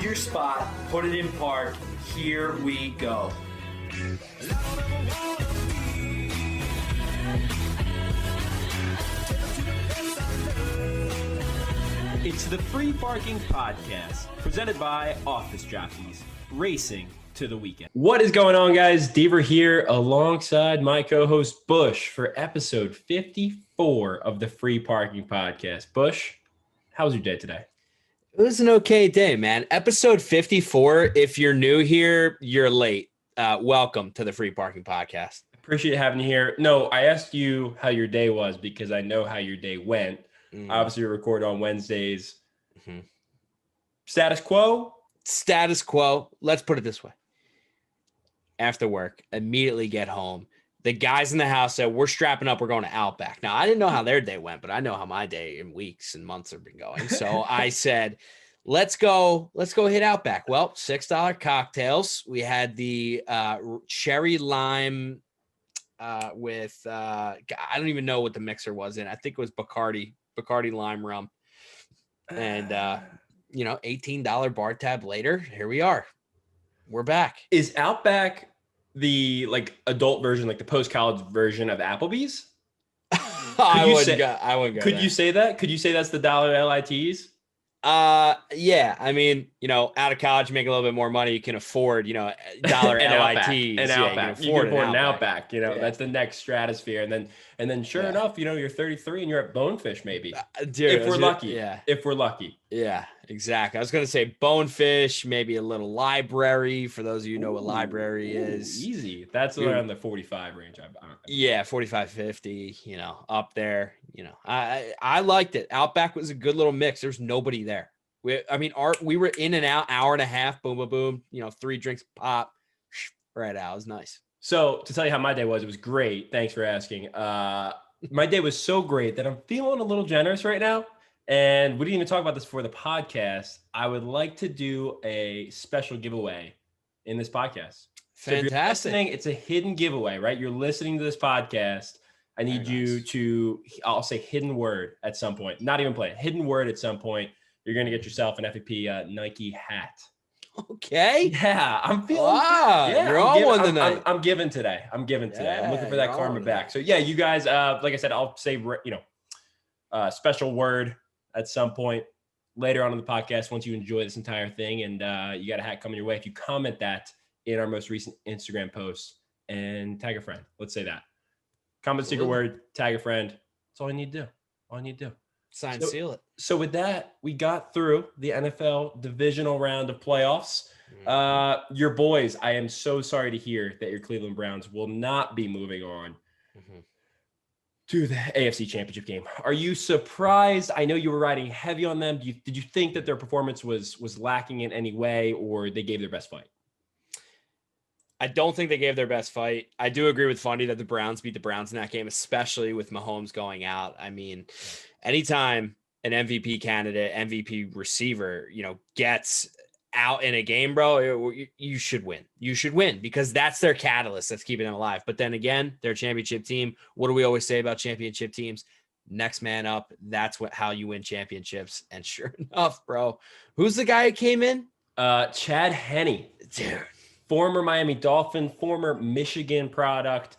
your spot, put it in park. Here we go. It's the Free Parking Podcast, presented by Office Jockeys, racing to the weekend. What is going on, guys? Deaver here alongside my co-host Bush for episode 54 of the Free Parking Podcast. Bush, how was your day today? It was an okay day, man. Episode 54. If you're new here, you're late. Welcome to the Free Parking Podcast. Appreciate having you here. No, I asked you how your day was because I know how your day went. Obviously, we record on Wednesdays. Mm-hmm. Status quo? Status quo. Let's put it this way. After work, immediately get home. The guys in the house said, we're strapping up. We're going to Outback. Now, I didn't know how their day went, but I know how my day in weeks and months have been going. So I said, let's go hit Outback. Well, $6 cocktails. We had the cherry lime with, I don't even know what the mixer was in. I think it was Bacardi lime rum. And, $18 bar tab later, here we are. We're back. Is Outback the adult version, like the post-college version of Applebee's? I wouldn't go Could there. you say that? Could you say that's the dollar LITs? Yeah. I mean, out of college, make a little bit more money. You can afford, dollar LITs. And Outback. You can afford an Outback. That's the next stratosphere. And then sure enough, you're 33 and you're at Bonefish maybe. Dude, if we're lucky. Yeah. If we're lucky. Yeah, exactly. I was going to say Bonefish, maybe a little library for those of you who know what library is. Easy. That's around the 45 range. Yeah, 45, 50, up there. I liked it. Outback was a good little mix. There's nobody there. We were in and out, hour and a half, boom, boom, boom, 3 drinks pop, right out. It was nice. So to tell you how my day was, it was great. Thanks for asking. My day was so great that I'm feeling a little generous right now. And we didn't even talk about this before the podcast. I would like to do a special giveaway in this podcast. Fantastic. So it's a hidden giveaway, right? You're listening to this podcast. I need you to, I'll say hidden word at some point. Not even play it. Hidden word at some point. You're going to get yourself an FAP Nike hat. Okay. Yeah, I'm feeling. Wow, you're on one tonight. I'm giving today. I'm looking for that karma back. So yeah, you guys, like I said, I'll say, special word at some point later on in the podcast once you enjoy this entire thing, and you got a hat coming your way. If you comment that in our most recent Instagram post and tag a friend, let's say that. Comment secret word, tag a friend. That's all you need to do. Sign, seal it. So with that, we got through the NFL divisional round of playoffs. Your boys, I am so sorry to hear that your Cleveland Browns will not be moving on to the AFC Championship game. Are you surprised? I know you were riding heavy on them. Did you think that their performance was lacking in any way, or they gave their best fight? I don't think they gave their best fight. I do agree with Fundy that the Browns beat the Browns in that game, especially with Mahomes going out. I mean, anytime an MVP candidate, MVP receiver, gets out in a game, bro, you should win. You should win because that's their catalyst that's keeping them alive. But then again, they're a championship team. What do we always say about championship teams? Next man up. That's how you win championships. And sure enough, bro, who's the guy who came in? Chad Henne. Dude. Former Miami Dolphin, former Michigan product.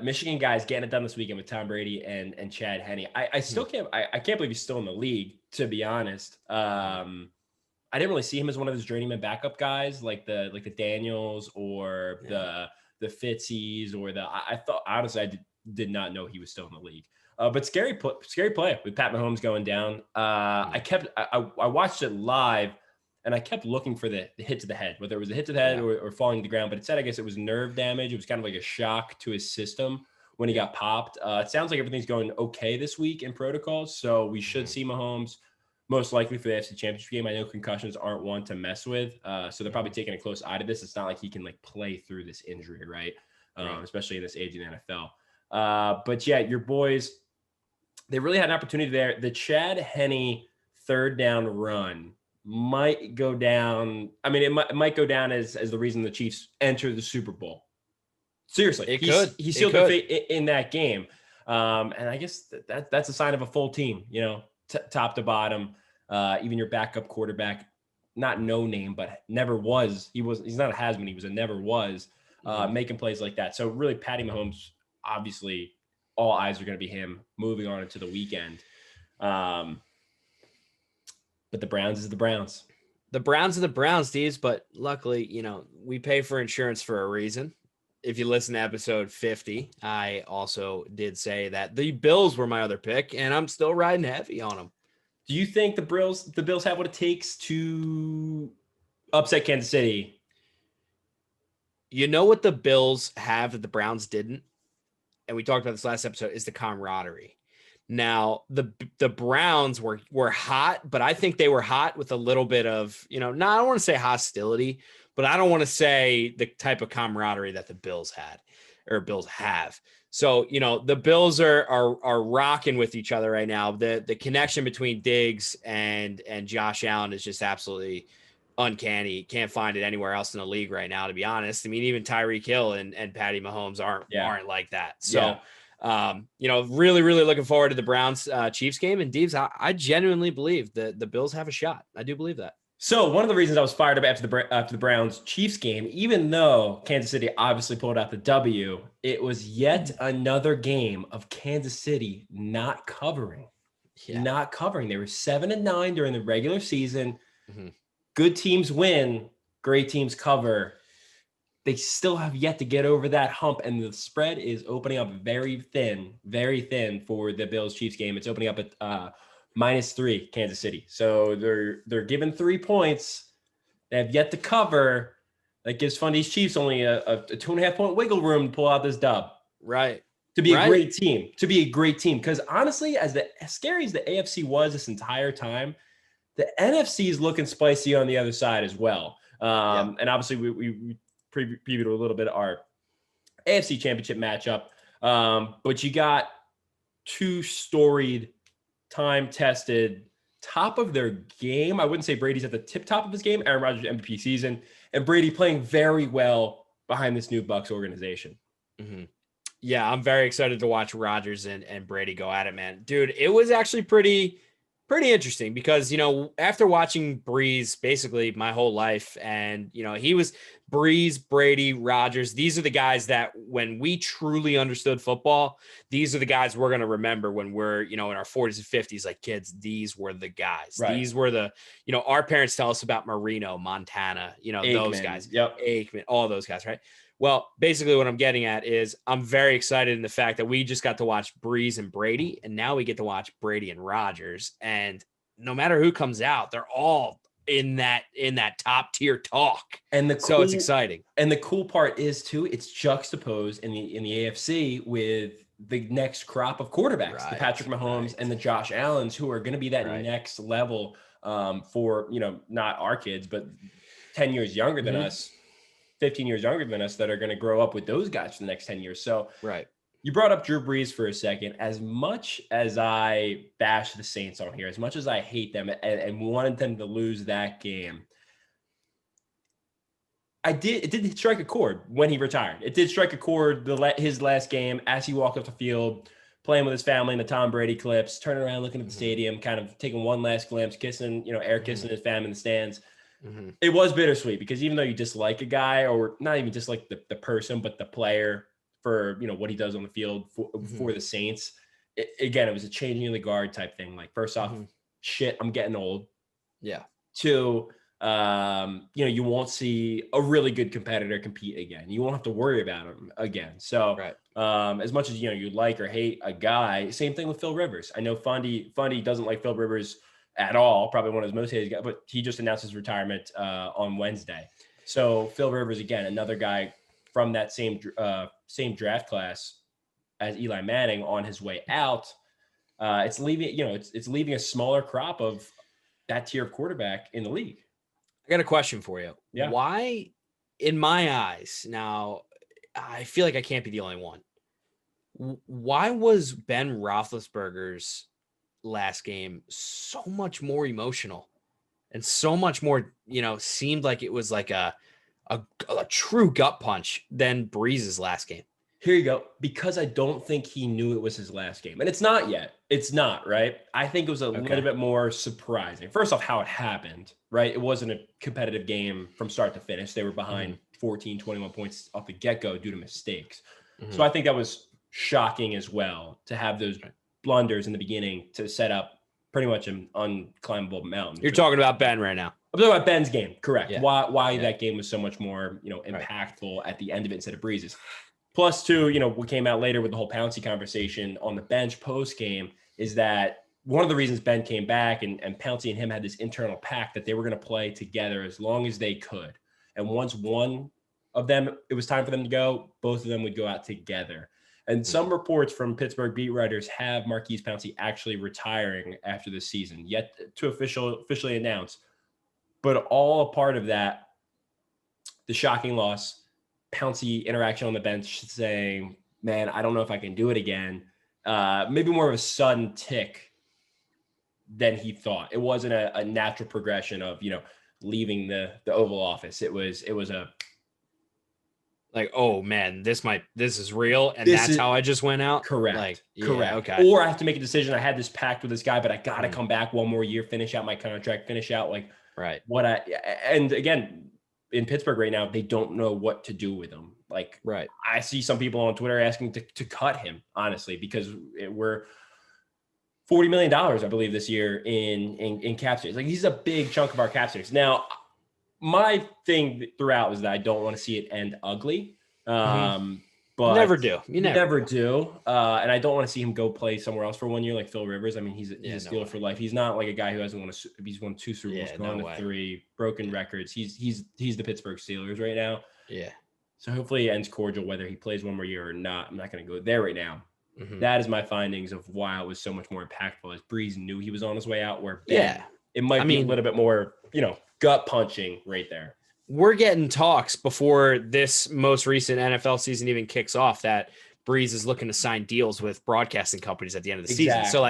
Michigan guys getting it done this weekend with Tom Brady and Chad Henne. I still can't believe he's still in the league, to be honest. I didn't really see him as one of those journeyman backup guys like the Daniels or the Fitzies or I thought, honestly, I did not know he was still in the league. But scary play with Pat Mahomes going down. I watched it live. And I kept looking for the hit to the head, whether it was a hit to the head or falling to the ground. But it said, I guess it was nerve damage. It was kind of like a shock to his system when he got popped. It sounds like everything's going okay this week in protocols. So we should see Mahomes most likely for the AFC Championship game. I know concussions aren't one to mess with. So they're probably taking a close eye to this. It's not like he can play through this injury, right? Especially in this age in the NFL. But yeah, your boys, they really had an opportunity there. The Chad Henne third down run might go down. I mean, it might go down as the reason the Chiefs enter the Super Bowl. Seriously, he sealed their fate in that game. And I guess that's a sign of a full team, top to bottom. Even your backup quarterback not no name, but never was. He's not a has-been. He was a never was making plays like that. So really, Patty Mahomes, obviously, all eyes are going to be him moving on into the weekend. But the Browns is the Browns. The Browns are the Browns, Steves. But luckily, we pay for insurance for a reason. If you listen to episode 50, I also did say that the Bills were my other pick, and I'm still riding heavy on them. Do you think the Bills have what it takes to upset Kansas City? You know what the Bills have that the Browns didn't? And we talked about this last episode, is the camaraderie. Now, the Browns were hot, but I think they were hot with a little bit of, I don't want to say hostility, but I don't want to say the type of camaraderie that the Bills had or Bills have. So, the Bills are rocking with each other right now. The connection between Diggs and Josh Allen is just absolutely uncanny. Can't find it anywhere else in the league right now, to be honest. I mean, even Tyreek Hill and Patty Mahomes aren't like that. So, really, really looking forward to the Browns Chiefs game. And Deeves, I genuinely believe that the Bills have a shot. I do believe that. So one of the reasons I was fired up after the Browns Chiefs game, even though Kansas City obviously pulled out the W, it was yet another game of Kansas City not covering. They were 7-9 during the regular season. Mm-hmm. Good teams win, great teams cover. They still have yet to get over that hump, and the spread is opening up very thin for the Bills Chiefs game. It's opening up at -3 Kansas City. So they're given 3 points. They have yet to cover. That gives Fundy's Chiefs only a 2.5 point wiggle room to pull out this dub. Right. To be a great team. Because honestly, as scary as the AFC was this entire time, the NFC is looking spicy on the other side as well. And obviously we previewed a little bit our AFC championship matchup. But you got 2 storied, time-tested, top of their game. I wouldn't say Brady's at the top of his game. Aaron Rodgers MVP season, and Brady playing very well behind this new Bucs organization. Mm-hmm. Yeah, I'm very excited to watch Rodgers and Brady go at it, man. Dude, it was actually pretty interesting because, after watching Breeze basically my whole life, and, he was Breeze, Brady, Rodgers. These are the guys that when we truly understood football, these are the guys we're going to remember when we're, in our 40s and 50s, like kids, these were the guys. Right. These were the, our parents tell us about Marino, Montana, Aikman, those guys, Aikman, all those guys, right? Well, basically what I'm getting at is I'm very excited in the fact that we just got to watch Breeze and Brady, and now we get to watch Brady and Rodgers. And no matter who comes out, they're all in that top tier talk. And so it's exciting. And the cool part is too, it's juxtaposed in the AFC with the next crop of quarterbacks, the Patrick Mahomes and the Josh Allens, who are going to be that next level for, not our kids, but 10 years younger than us. 15 years younger than us that are going to grow up with those guys for the next 10 years. So you brought up Drew Brees for a second. As much as I bash the Saints on here, as much as I hate them and wanted them to lose that game, it did strike a chord when he retired. It did strike a chord his last game as he walked off the field, playing with his family in the Tom Brady clips, turning around, looking at the stadium, kind of taking one last glimpse, kissing, air kissing his family in the stands. Mm-hmm. It was bittersweet because even though you dislike a guy, or not even dislike the person, but the player for, what he does on the field for the Saints, it was a changing of the guard type thing. Like, first off, shit, I'm getting old. Yeah. 2, you won't see a really good competitor compete again. You won't have to worry about him again. So as much as, you like or hate a guy, same thing with Phil Rivers. I know Fundy doesn't like Phil Rivers at all, probably one of his most hated guys, but he just announced his retirement on Wednesday. So Phil Rivers, again, another guy from that same draft class as Eli Manning on his way out. It's leaving, it's leaving a smaller crop of that tier of quarterback in the league. I got a question for you. Yeah. Why, in my eyes, now I feel like I can't be the only one. Why was Ben Roethlisberger's last game so much more emotional and so much more, seemed like it was like a true gut punch than Breeze's last game? Here you go. Because I don't think he knew it was his last game. And it's not yet. It's not, right? I think it was a little bit more surprising. First off, how it happened, right? It wasn't a competitive game from start to finish. They were behind 14, 21 points off the get-go due to mistakes. So I think that was shocking as well to have those blunders in the beginning to set up pretty much an unclimbable mountain. You're talking about Ben right now. I'm talking about Ben's game, correct. Yeah. Why that game was so much more, impactful at the end of it instead of Breeze's. Plus, too, what came out later with the whole Pouncey conversation on the bench post game is that one of the reasons Ben came back and Pouncey and him had this internal pact that they were going to play together as long as they could. And once one of them, it was time for them to go, both of them would go out together. And some reports from Pittsburgh beat writers have Maurkice Pouncey actually retiring after this season, yet to officially announce. But all a part of that, the shocking loss, Pouncey interaction on the bench saying, man, I don't know if I can do it again. Maybe more of a sudden tick than he thought. It wasn't a natural progression of, leaving the Oval Office. It was a like, oh man, this is real. And that's how I just went out. Correct. Correct. Okay. Or I have to make a decision. I had this pact with this guy, but I got to come back one more year, finish out my contract, finish out and again, in Pittsburgh right now, they don't know what to do with him. I see some people on Twitter asking to cut him, honestly, because we're $40 million, I believe, this year in cap space. He's a big chunk of our cap space. Now, my thing throughout was that I don't want to see it end ugly. But never do. You never do. And I don't want to see him go play somewhere else for 1 year like Phil Rivers. I mean, he's a Steeler for life. He's not like a guy who hasn't won he's won 2 Super Bowls, gone to 3, broken records. He's the Pittsburgh Steelers right now. Yeah. So hopefully it ends cordial, whether he plays 1 more year or not. I'm not going to go there right now. That is my findings of why it was so much more impactful. As Breeze knew he was on his way out, where it might be a little bit more, gut punching right there. We're getting talks before this most recent NFL season even kicks off that Breeze is looking to sign deals with broadcasting companies at the end of the season. So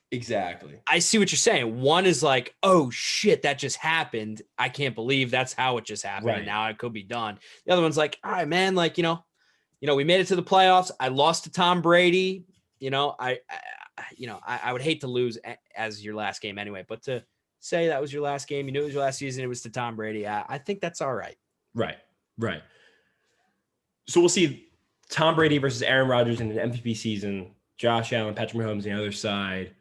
exactly. I see what you're saying. One is like, oh shit, that just happened. I can't believe that's how it just happened. Right. And now it could be done. The other one's like, all right, man, we made it to the playoffs. I lost to Tom Brady. I would hate to lose as your last game anyway, but to say that was your last game, you knew it was your last season, it was to Tom Brady. I think that's all right. Right. So we'll see Tom Brady versus Aaron Rodgers in an MVP season, Josh Allen, Patrick Mahomes on the other side.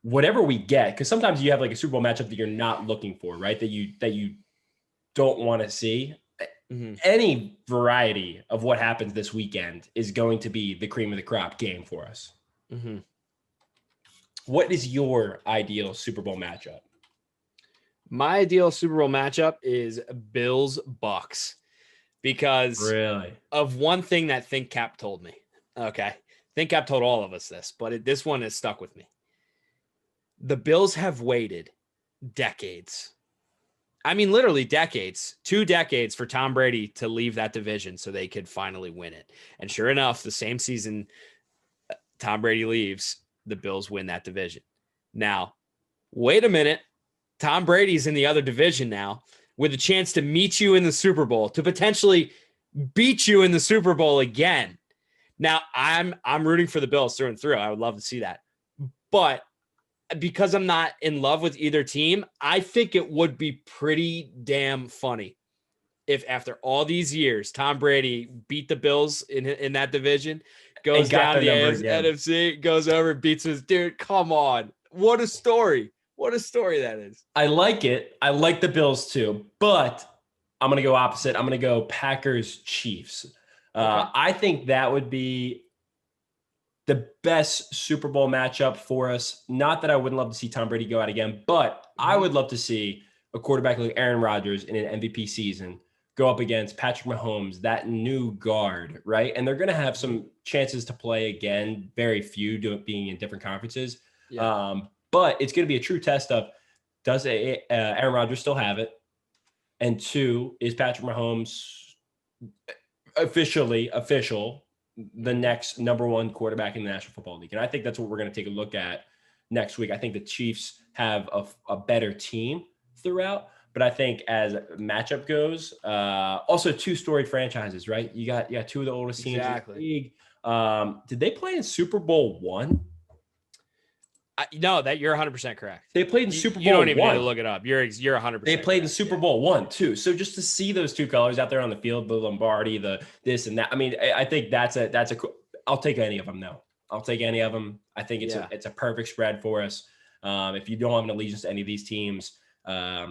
Whatever we get, because sometimes you have like a Super Bowl matchup that you're not looking for, right? That you don't want to see. Any variety of what happens this weekend is going to be the cream of the crop game for us. What is your ideal Super Bowl matchup? My ideal Super Bowl matchup is Bills-Bucks because of one thing that ThinkCap told me. Okay. ThinkCap told all of us this, but this one has stuck with me. The Bills have waited decades. I mean, literally decades, 2 decades for Tom Brady to leave that division so they could finally win it. And sure enough, the same season Tom Brady leaves, the Bills win that division. Now, wait a minute. Tom Brady's in the other division now with a chance to meet you in the Super Bowl, to potentially beat you in the Super Bowl again. Now, I'm rooting for the Bills through and through. I would love to see that. But because I'm not in love with either team, I think it would be pretty damn funny if after all these years, Tom Brady beat the Bills in that division, goes down the NFC, goes over, beats his dude. Come on. What a story. What a story that is. I like it. I like the Bills too, but I'm going to go opposite. I'm going to go Packers Chiefs. I think that would be the best Super Bowl matchup for us. Not that I wouldn't love to see Tom Brady go out again, but I would love to see a quarterback like Aaron Rodgers in an MVP season go up against Patrick Mahomes, that new guard, right? And they're going to have some chances to play again, very few being in different conferences. But it's going to be a true test of, does Aaron Rodgers still have it? And 2, is Patrick Mahomes official, the next number 1 quarterback in the National Football League? And I think that's what we're going to take a look at next week. I think the Chiefs have a better team throughout, But I think as matchup goes, also 2 storied franchises, right? You got 2 of the oldest teams in the league. Did they play in Super Bowl I? No, that you're 100% correct. They played in Super Bowl You don't even I. need to look it up. You're 100%. They played in Super Bowl I too. So just to see those 2 colors out there on the field, the Lombardi, the this and that. I mean, I think that's a cool. I'll take any of them now. I'll take any of them. I think it's a perfect spread for us. If you don't have an allegiance to any of these teams,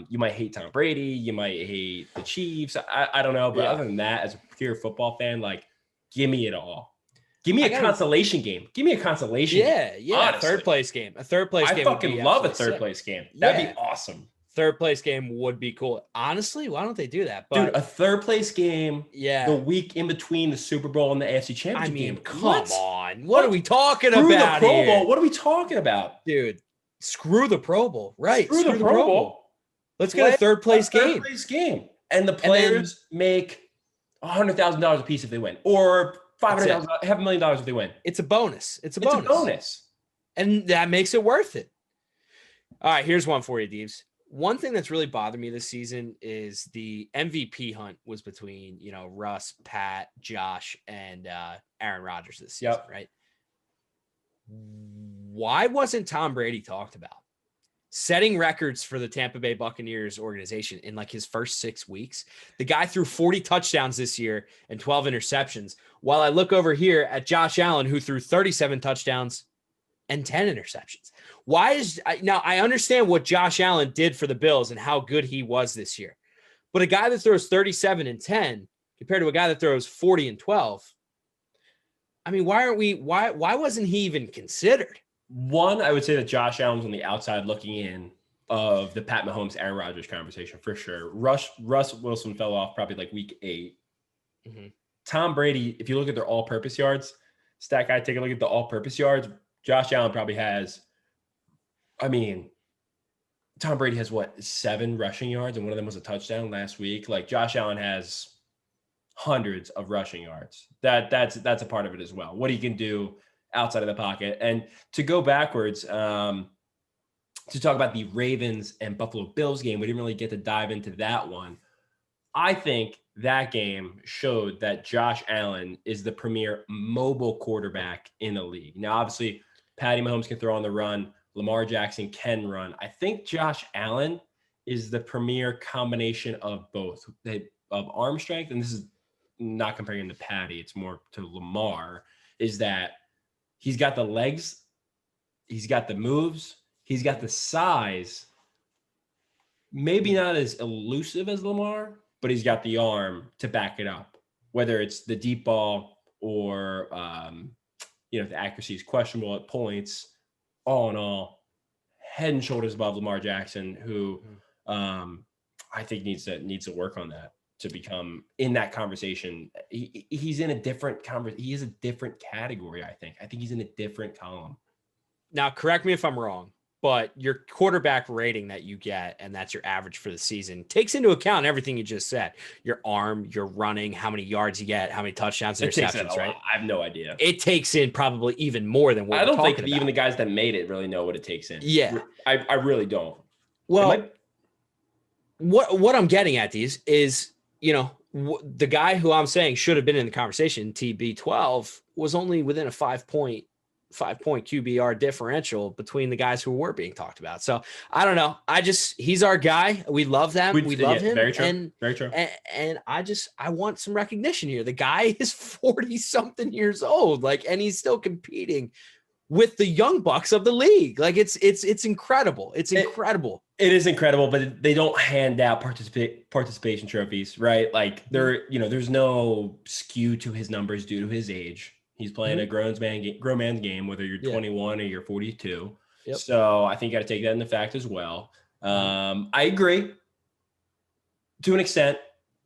you might hate Tom Brady, you might hate the Chiefs. I don't know, but other than that, as a pure football fan, like, give me it all. Give me a consolation game. Give me a consolation game. Yeah. Honestly. Third place game. A third place game. I fucking love a third place game. That'd be awesome. Third place game would be cool. Honestly, why don't they do that? Dude, a third place game. Yeah. The week in between the Super Bowl and the AFC Championship game. Come on. What are we talking about the Pro here? Bowl. What are we talking about? Dude, screw the Pro Bowl. Right. Screw the Pro Bowl. Let's get a third place game. Third place game. And the players make $100,000 a piece if they win. Or $500,000, $500,000 if they win. It's a bonus. It's a bonus. And that makes it worth it. All right, here's one for you, Deeves. One thing that's really bothered me this season is the MVP hunt was between, Russ, Pat, Josh, and Aaron Rodgers this season, right? Why wasn't Tom Brady talked about? Setting records for the Tampa Bay Buccaneers organization in like his first 6 weeks. The guy threw 40 touchdowns this year and 12 interceptions. While I look over here at Josh Allen, who threw 37 touchdowns and 10 interceptions. Now I understand what Josh Allen did for the Bills and how good he was this year, but a guy that throws 37 and 10 compared to a guy that throws 40 and 12. I mean, why wasn't he even considered? One, I would say that Josh Allen's on the outside looking in of the Pat Mahomes, Aaron Rodgers conversation for sure. Russ Wilson fell off probably like week 8. Mm-hmm. Tom Brady, if you look at their all-purpose yards, stat guy, take a look at the all-purpose yards. Josh Allen probably has, Tom Brady has 7 rushing yards, and one of them was a touchdown last week. Like, Josh Allen has hundreds of rushing yards. That's a part of it as well. What he can do outside of the pocket. And to go backwards, to talk about the Ravens and Buffalo Bills game, we didn't really get to dive into that one. I think that game showed that Josh Allen is the premier mobile quarterback in the league. Now, obviously, Patty Mahomes can throw on the run. Lamar Jackson can run. I think Josh Allen is the premier combination of both, of arm strength, and this is not comparing him to Patty, it's more to Lamar, is that he's got the legs, he's got the moves, he's got the size, maybe not as elusive as Lamar, but he's got the arm to back it up, whether it's the deep ball or, the accuracy is questionable at points. All in all, head and shoulders above Lamar Jackson, who I think needs to work on that to become in that conversation. He's in a different he is a different category. I think he's in a different column. Now, correct me if I'm wrong, but your quarterback rating that you get, and that's your average for the season, takes into account everything you just said: your arm, your running, how many yards you get, how many touchdowns, interceptions, right? I have no idea. It takes in probably even more than what I don't think even the guys that made it really know what it takes in. Yeah, I really don't. Well, what I'm getting at these is, the guy who I'm saying should have been in the conversation, TB12, was only within a 5-point QBR differential between the guys who were being talked about. So I don't know. He's our guy. We love them. We love him. Very true. Very true. And I want some recognition here. The guy is 40 something years old, and he's still competing with the young bucks of the league. Like, it's incredible. It's incredible. It is incredible, but they don't hand out participation trophies, right? Like, there's no skew to his numbers due to his age. He's playing a grown man's game, whether you're 21 or you're 42. Yep. So I think you got to take that into fact as well. I agree to an extent.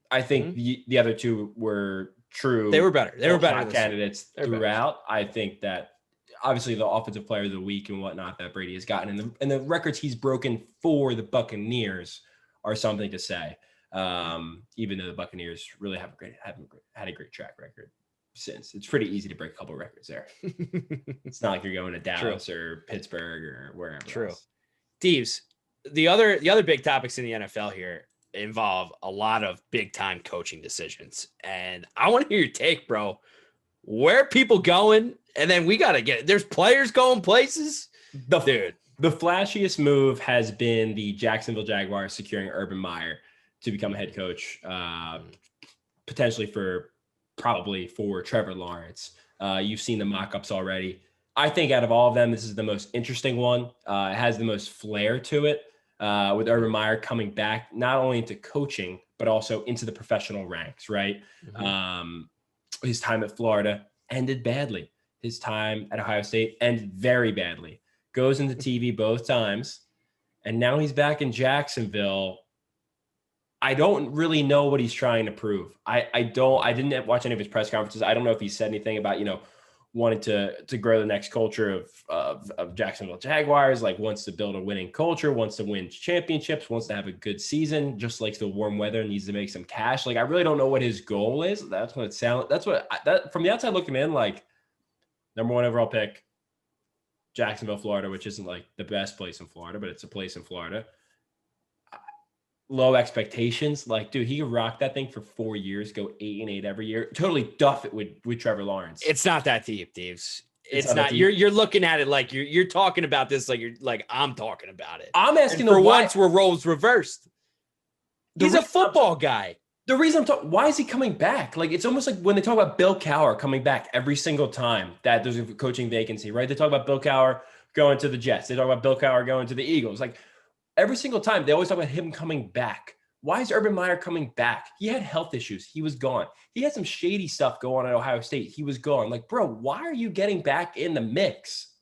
I think the other two were true. They were better. They were better candidates throughout. I think that obviously the offensive player of the week and whatnot that Brady has gotten, and the records he's broken for the Buccaneers are something to say. Even though the Buccaneers really haven't had a great track record since. It's pretty easy to break a couple of records there. It's not like you're going to Dallas or Pittsburgh or wherever. True. Deeves, the other big topics in the NFL here. involve a lot of big time coaching decisions. And I want to hear your take, bro. Where are people going? And then we got to there's players going places. Dude. The flashiest move has been the Jacksonville Jaguars securing Urban Meyer to become a head coach, potentially probably for Trevor Lawrence. You've seen the mock-ups already. I think out of all of them, this is the most interesting one. It has the most flair to it, with Urban Meyer coming back not only into coaching, but also into the professional ranks, right? Mm-hmm. His time at Florida ended badly. His time at Ohio State ended very badly. Goes into TV both times, and now he's back in Jacksonville. I don't really know what he's trying to prove. I didn't watch any of his press conferences. I don't know if he said anything about, wanting to grow the next culture of Jacksonville Jaguars, like wants to build a winning culture, wants to win championships, wants to have a good season, just likes the warm weather, needs to make some cash. Like, I really don't know what his goal is. That's what it sounds. That from the outside looking in, like, number 1 overall pick, Jacksonville, Florida, which isn't like the best place in Florida, but it's a place in Florida. Low expectations. Like, dude, he could rock that thing for 4 years, go 8-8 every year. Totally duff it with Trevor Lawrence. It's not that deep, Deeves. It's not. You're looking at it like you're talking about this like I'm talking about it. I'm asking for once where roles reversed. He's a football guy. The reason I'm talking, why is he coming back? Like, it's almost like when they talk about Bill Cowher coming back every single time that there's a coaching vacancy, right? They talk about Bill Cowher going to the Jets. They talk about Bill Cowher going to the Eagles. Like, every single time, they always talk about him coming back. Why is Urban Meyer coming back? He had health issues. He was gone. He had some shady stuff going on at Ohio State. He was gone. Like, bro, why are you getting back in the mix?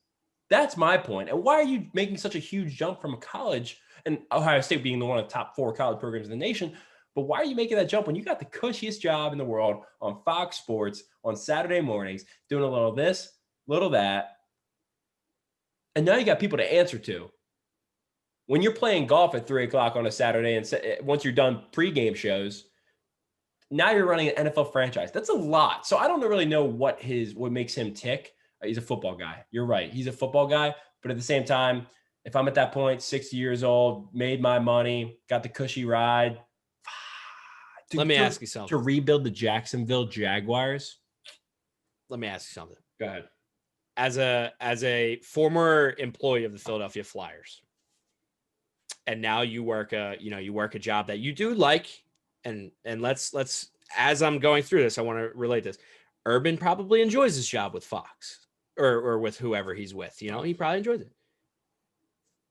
That's my point. And why are you making such a huge jump from college, and Ohio State being one of the top 4 college programs in the nation? But why are you making that jump when you got the cushiest job in the world on Fox Sports on Saturday mornings, doing a little this, little that, and now you got people to answer to? When you're playing golf at 3:00 on a Saturday, and once you're done pregame shows, now you're running an NFL franchise. That's a lot. So I don't really know what makes him tick. He's a football guy. You're right. He's a football guy. But at the same time, if I'm at that point, 60 years old, made my money, got the cushy ride. Let me ask you something. To rebuild the Jacksonville Jaguars. Let me ask you something. Go ahead. As a former employee of the Philadelphia Flyers, and now you work a job that you do like, and let's as I'm going through this, I want to relate this. Urban probably enjoys his job with Fox or with whoever he's with. He probably enjoys it.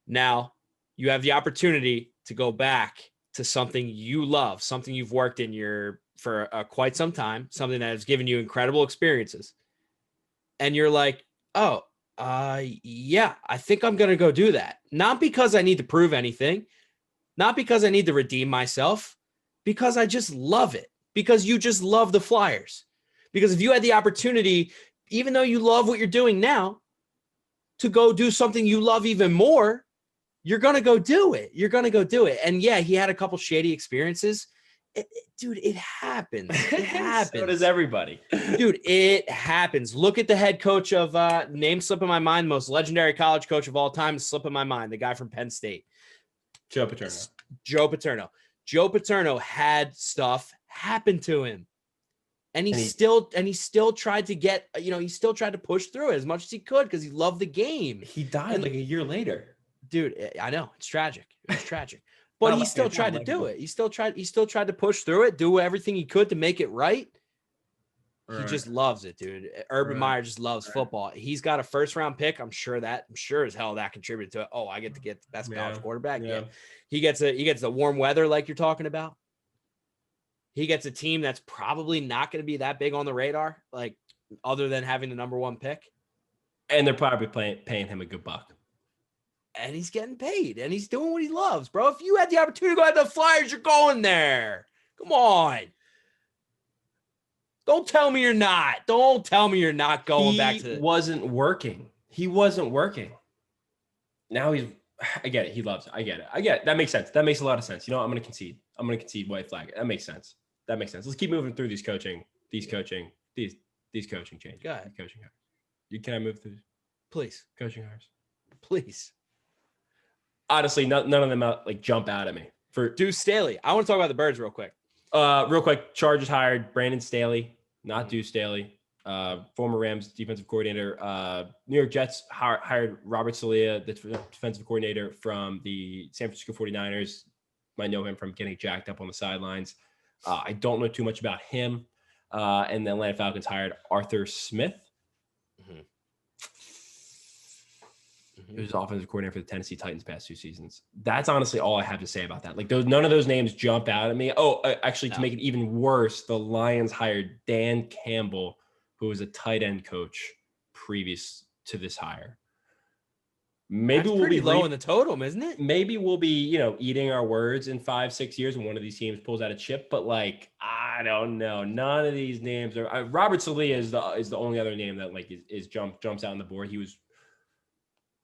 Now you have the opportunity to go back to something you love, something you've worked in for quite some time, something that has given you incredible experiences. And you're like, oh, yeah, I think I'm going to go do that. Not because I need to prove anything, not because I need to redeem myself, because I just love it, because you just love the Flyers. Because if you had the opportunity, even though you love what you're doing now, to go do something you love even more, you're going to go do it. You're going to go do it. And yeah, he had a couple shady experiences. Dude, it happens. It happens. So does everybody. Dude, it happens. Look at the head coach of name slipping my mind, most legendary college coach of all time, slipping my mind, the guy from Penn State. Joe Paterno. Joe Paterno had stuff happen to him. And he still tried to get, he still tried to push through it as much as he could because he loved the game. He died like a year later. Dude, I know. It's tragic. It's tragic. But he still tried to do it. He still tried to push through it, do everything he could to make it right. He just loves it, dude. Urban Meyer just loves football. He's got a first-round pick. I'm sure as hell that contributed to it. Oh, I get to get the best college quarterback. Yeah. He gets the warm weather like you're talking about. He gets a team that's probably not going to be that big on the radar, like other than having the number 1 pick. And they're probably paying him a good buck. And he's getting paid, and he's doing what he loves, bro. If you had the opportunity to go at the Flyers, you're going there. Come on. Don't tell me you're not. Don't tell me you're not going back to. He wasn't working. Now I get it. He loves it. I get it. That makes sense. That makes a lot of sense. I'm going to concede. White flag. That makes sense. Let's keep moving through these coaching changes. Go ahead. Coaching hires. Can I move through? Please. Coaching hires. Please. Honestly, none of them jump out at me. For Deuce Staley. I want to talk about the Birds real quick. real quick, Chargers hired Brandon Staley, not Mhm. Deuce Staley. Former Rams defensive coordinator. New York Jets hired Robert Saleh, the defensive coordinator from the San Francisco 49ers. Might know him from getting jacked up on the sidelines. I don't know too much about him. And the Atlanta Falcons hired Arthur Smith, Mhm. who's offensive coordinator for the Tennessee Titans past 2 seasons. That's honestly all I have to say about that. Like none of those names jump out at me. Oh, actually, to make it even worse, the Lions hired Dan Campbell, who was a tight end coach previous to this hire. Maybe That's we'll pretty be low in the totem, isn't it? maybe we'll be, eating our words in 5-6 years when one of these teams pulls out a chip. But like, I don't know. None of these names are. Robert Saleh is the only other name that like is jumps out on the board. He was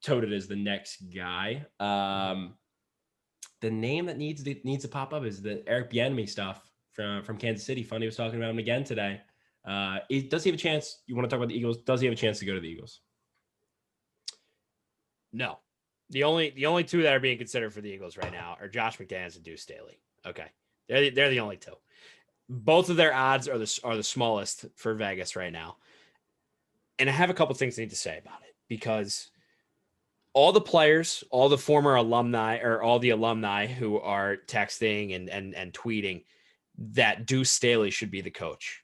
touted as the next guy. The name that needs to pop up is the Eric Bieniemy stuff from Kansas City. Funny was talking about him again today. Does he have a chance? You want to talk about the Eagles? Does he have a chance to go to the Eagles? No. The only two that are being considered for the Eagles right now are Josh McDaniels and Deuce Staley. Okay. They're the only two. Both of their odds are the smallest for Vegas right now. And I have a couple things I need to say about it because all the players, all the former alumni, or all the alumni who are texting and tweeting that Deuce Staley should be the coach.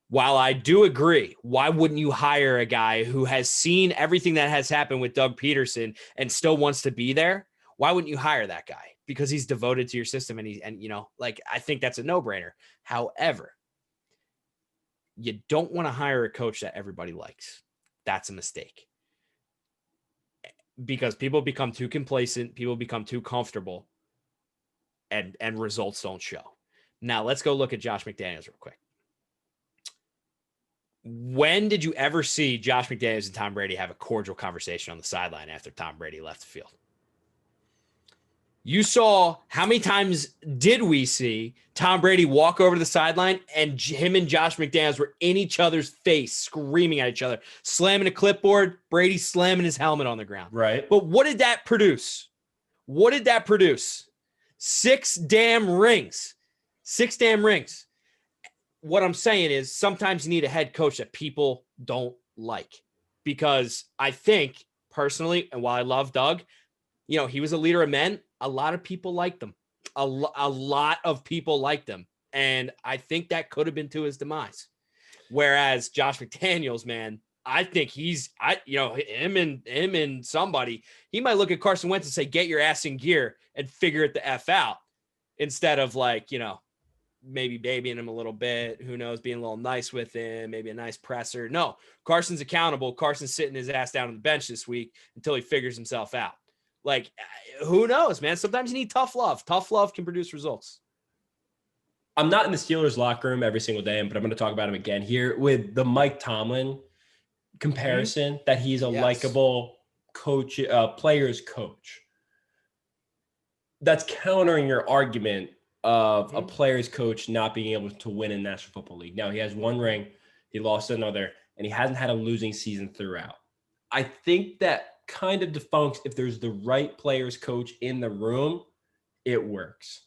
While I do agree, why wouldn't you hire a guy who has seen everything that has happened with Doug Peterson and still wants to be there? Why wouldn't you hire that guy? Because he's devoted to your system and I think that's a no-brainer. However, you don't want to hire a coach that everybody likes. That's a mistake. Because people become too complacent, people become too comfortable, and results don't show. Now, let's go look at Josh McDaniels real quick. When did you ever see Josh McDaniels and Tom Brady have a cordial conversation on the sideline after Tom Brady left the field? You saw how many times did we see Tom Brady walk over to the sideline and him and Josh McDaniels were in each other's face, screaming at each other, slamming a clipboard, Brady slamming his helmet on the ground. Right. But what did that produce? What did that produce? 6 damn rings. 6 damn rings. What I'm saying is sometimes you need a head coach that people don't like, because I think personally, and while I love Doug, he was a leader of men. A lot of people liked him. A lot of people liked him. And I think that could have been to his demise. Whereas Josh McDaniels, man, I think him and somebody, he might look at Carson Wentz and say, get your ass in gear and figure it the F out, instead of maybe babying him a little bit. Who knows, being a little nice with him, maybe a nice presser. No, Carson's accountable. Carson's sitting his ass down on the bench this week until he figures himself out. Like, who knows, man? Sometimes you need tough love. Tough love can produce results. I'm not in the Steelers locker room every single day, but I'm going to talk about him again here with the Mike Tomlin comparison, that he's a likable coach, player's coach. That's countering your argument of a player's coach not being able to win in the National Football League. Now, he has 1 ring, he lost another, and he hasn't had a losing season throughout. I think that kind of defunks if there's the right player's coach in the room, it works.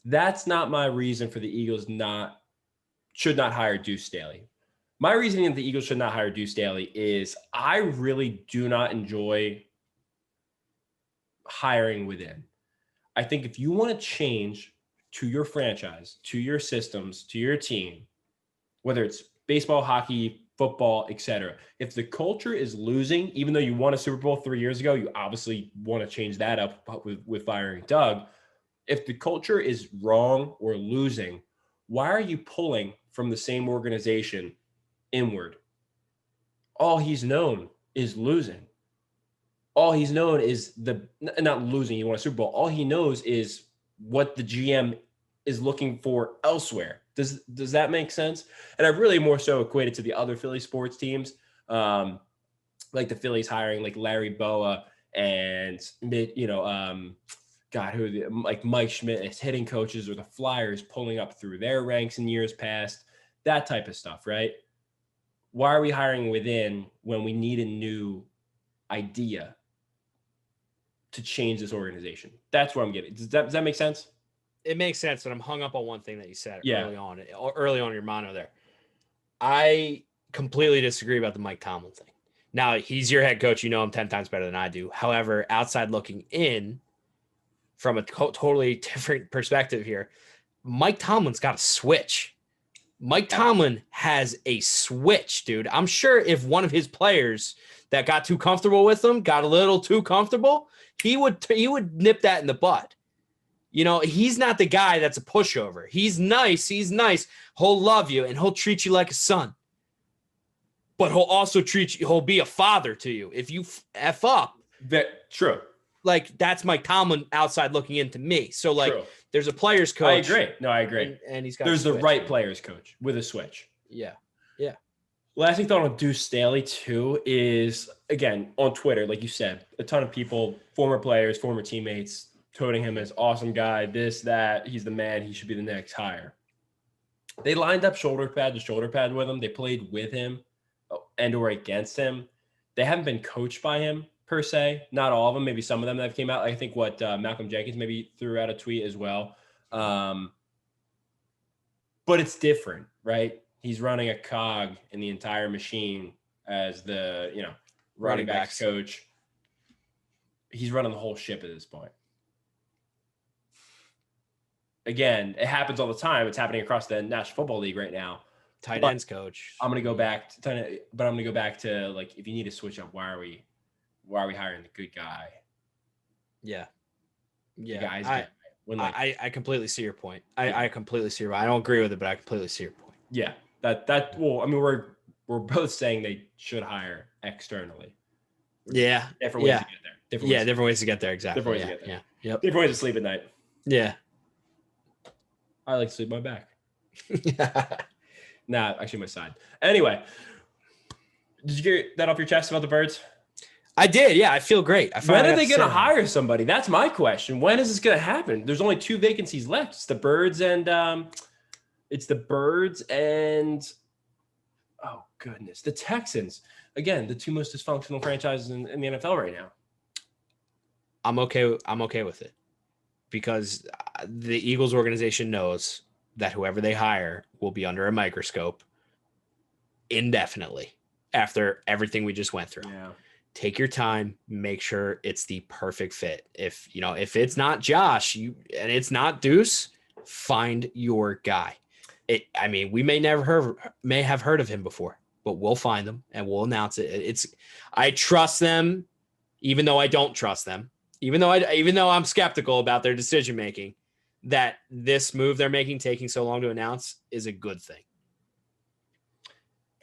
That's not my reason for the Eagles should not hire Deuce Staley. My reasoning that the Eagles should not hire Deuce Staley is I really do not enjoy hiring within. I think if you want to change to your franchise, to your systems, to your team, whether it's baseball, hockey, football, etc., if the culture is losing, even though you won a Super Bowl 3 years ago, you obviously want to change that up with firing Doug. If the culture is wrong or losing, why are you pulling from the same organization inward? All he's known is losing. All he's known is not losing. He won a Super Bowl. All he knows is what the GM is looking for elsewhere. Does that make sense? And I really more so equated to the other Philly sports teams, like the Phillies hiring like Larry Boa and like Mike Schmidt as hitting coaches, or the Flyers pulling up through their ranks in years past, that type of stuff, right? Why are we hiring within when we need a new idea to change this organization? That's what I'm getting. Does that make sense? it makes sense, but I'm hung up on one thing that you said Yeah. early on in your mono there. I completely disagree about the Mike Tomlin thing. Now, he's your head coach. You know him 10 times better than I do. However, outside looking in from a totally different perspective here, Mike Tomlin's got a switch. Mike Tomlin has a switch, dude. I'm sure if one of his players that got too comfortable with him got a little too comfortable, he would nip that in the bud. You know, he's not the guy that's a pushover. He's nice. He'll love you and he'll treat you like a son. But he'll also he'll be a father to you. If you F up. True. Like, that's Mike Tomlin outside looking into me. So, like, True. There's a player's coach. I agree. No, I agree. And he's got There's the right player's coach with a switch. Yeah. Last thing thought on Deuce Staley, too, is, again, on Twitter, like you said, a ton of people, former players, former teammates, touting him as awesome guy, this, that, he's the man, he should be the next hire. They lined up shoulder pad to shoulder pad with him. They played with him and or against him. They haven't been coached by him, per se. Not all of them. Maybe some of them that came out. I think Malcolm Jenkins maybe threw out a tweet as well. But it's different, right? He's running a cog in the entire machine as the, running backs coach. He's running the whole ship at this point. Again, it happens all the time. It's happening across the National Football League right now. Tight ends coach. I'm going to go back to like, if you need to switch up, why are we hiring the good guy? Yeah. The guys I completely see your point. I completely see your point. I don't agree with it, but I completely see your point. Yeah. Well, I mean, we're both saying they should hire externally. Yeah. Different ways to get there. Different ways to get there. Exactly. Different ways to get there. Yeah. Yep. Different ways to sleep at night. Yeah. I like to sleep on my back. Nah, actually my side. Anyway, did you get that off your chest about the Birds? I did. Yeah, I feel great. When are they going to hire somebody? That's my question. When is this going to happen? There's only 2 vacancies left. It's the Birds and oh goodness, the Texans. Again, the 2 most dysfunctional franchises in the NFL right now. I'm okay with it because the Eagles organization knows that whoever they hire will be under a microscope indefinitely after everything we just went through. Yeah. Take your time, make sure it's the perfect fit. If it's not Josh, and it's not Deuce, find your guy. We may have heard of him before, but we'll find them and we'll announce it. I trust them, even though I don't trust them, even though I'm skeptical about their decision making, that this move they're making, taking so long to announce, is a good thing.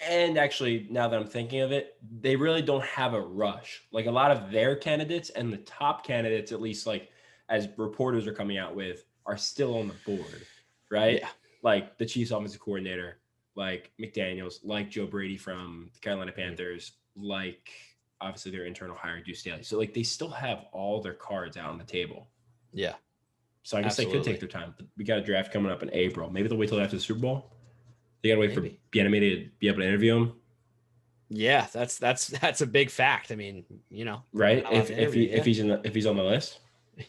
And actually, now that I'm thinking of it, they really don't have a rush. Like a lot of their candidates and the top candidates, at least like as reporters are coming out with, are still on the board, right? Yeah. Like the Chiefs offensive coordinator, like McDaniels, like Joe Brady from the Carolina Panthers, like obviously their internal hire, Deuce Staley. So like they still have all their cards out on the table. Yeah. So I guess they could take their time. We got a draft coming up in April. Maybe they'll wait till after the Super Bowl. They gotta wait for Bieniemy to be able to interview him. Yeah, that's a big fact. I mean, right? If he's on the list.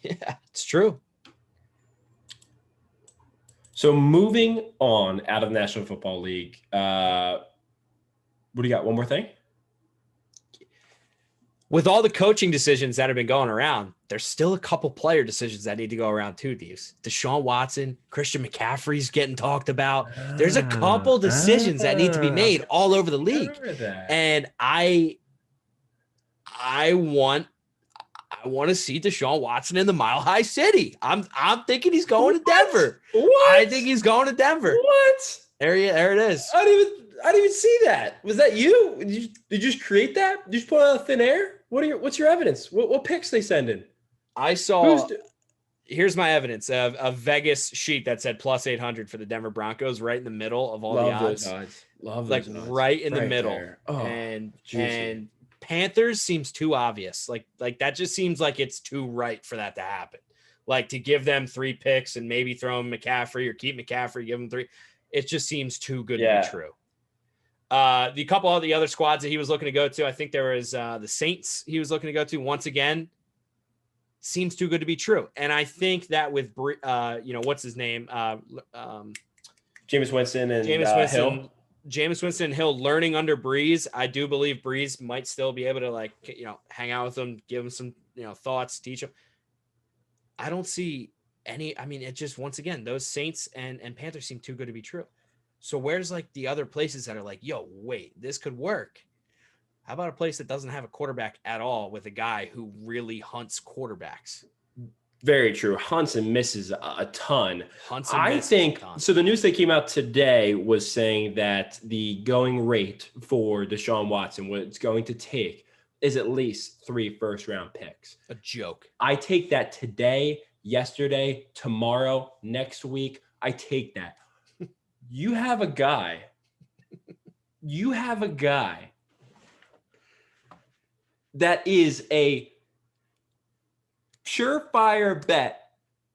Yeah, it's true. So moving on out of the National Football League, what do you got? One more thing? With all the coaching decisions that have been going around, there's still a couple player decisions that need to go around too, Deves. Deshaun Watson, Christian McCaffrey's getting talked about. There's a couple decisions that need to be made all over the league. And I want to see Deshaun Watson in the Mile High City. I'm thinking he's going to Denver. What? I think he's going to Denver. What? There it is. I didn't even see that. Was that you? Did you just create that? Did you just pull it out of thin air? What's your evidence? What picks they send in? I saw. Here's my evidence of a Vegas sheet that said plus 800 for the Denver Broncos, right in the middle of all the odds. Love those odds. Right in the middle. There. Oh, and Panthers seems too obvious. Like that just seems like it's too right for that to happen. Like to give them 3 picks and maybe throw him McCaffrey or keep McCaffrey, give him 3. It just seems too good to be true. The couple of the other squads that he was looking to go to, I think there was the Saints he was looking to go to once again. seems too good to be true. And I think that with, what's his name? Jameis Winston and Hill. Jameis Winston and Hill learning under Breeze. I do believe Breeze might still be able to hang out with them, give them some, thoughts, teach them. I don't see it just, once again, those Saints and Panthers seem too good to be true. So where's the other places that are wait, this could work? How about a place that doesn't have a quarterback at all with a guy who really hunts quarterbacks? Very true. Hunts and misses a ton. I think so. The news that came out today was saying that the going rate for Deshaun Watson, what it's going to take, is at least 3 first-round picks. A joke. I take that today, yesterday, tomorrow, next week. I take that. You have a guy that is a surefire bet